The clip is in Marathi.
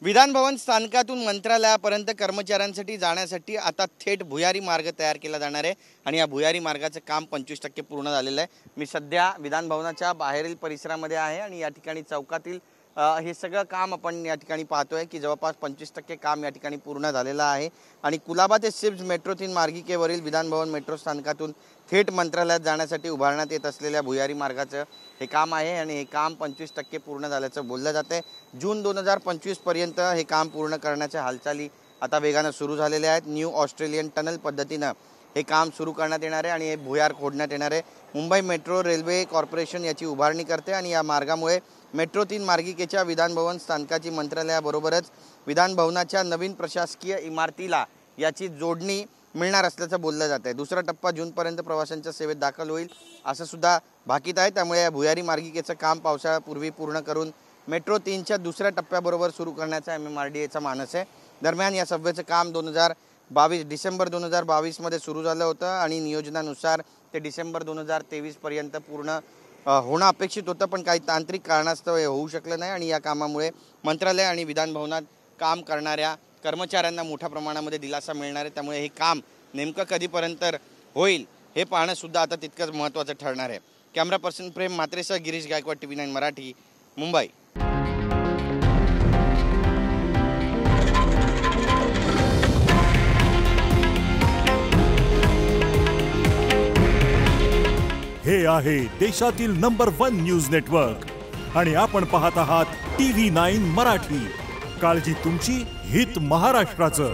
विधान भवन स्थानकातून मंत्रालयापर्यंत कर्मचाऱ्यांसाठी जाण्यासाठी आता थेट भुयारी मार्ग तयार केला जाणार आहे आणि या भुयारी मार्गाचं काम 25% पूर्ण झालेलं आहे। मी सध्या विधान भवनाच्या बाहेरील परिसरामध्ये आहे आणि या ठिकाणी चौकातील हे सगळं काम आपण या ठिकाणी पाहतोय की जवळपास 25% काम या ठिकाणी पूर्ण झालेलं आहे आणि कुलाबा ते SEEPZ metro 3 मार्गिकेवरील Vidhan Bhavan metro स्थानकातून थेट मंत्रालयात जाण्यासाठी उभारण्यात येत असलेल्या भुयारी मार्गाचं हे काम आहे आणि हे काम 25% पूर्ण झाल्याचं बोललं जाते। जून 2025 पर्यंत हे काम पूर्ण करण्याच्या हालचाली आता वेगाने सुरू झालेल्या आहेत। न्यू ऑस्ट्रेलियन टनल पद्धतीने हे काम सुरू करण्यात येणार आहे आणि हे भुयार खोदण्यात येणार आहे। मुंबई मेट्रो रेल्वे कॉर्पोरेशन याची उभारणी करते आणि या मार्गामुळे मेट्रो 3 मार्गिकेच्या विधान भवन स्थानकाची मंत्रालयाबरोबरच विधान भवनाच्या नवीन प्रशासकीय इमारतीला याची जोडणी मिळणार असल्याचं बोललं जात आहे। दुसरा टप्पा जूनपर्यंत प्रवाशांच्या सेवेत दाखल होईल असं सुद्धा भाकीत आहे। त्यामुळे या भुयारी मार्गिकेचं काम पावसाळ्यापूर्वी पूर्ण करून मेट्रो 3च्या दुसऱ्या टप्प्याबरोबर सुरू करण्याचा MMRDAचा मानस आहे। दरम्यान या सबवेचं काम डिसेंबर 2022 मध्ये सुरू झालं होतं आणि नियोजनानुसार ते डिसेंबर 2023 पर्यंत पूर्ण होणं अपेक्षित होतं, पण काही तांत्रिक कारणास्तव हे होऊ शकलं नाही आणि या कामामुळे मंत्रालय आणि विधान भवनात काम करणाऱ्या कर्मचाऱ्यांना मोठ्या प्रमाणामध्ये दिलासा मिळणार आहे। त्यामुळे हे काम नेमकं कधीपर्यंत होईल हे पाहणं सुद्धा आता तितकंच महत्त्वाचं ठरणार आहे। कॅमेरा पर्सन प्रेम मात्रेसह गिरीश गायकवाड TV9 मराठी, मुंबई। हे आहे देशातील नंबर 1 न्यूज नेटवर्क आणि आपण पाहत आहात TV9 मराठी। काळजी तुमची, हित महाराष्ट्राचं।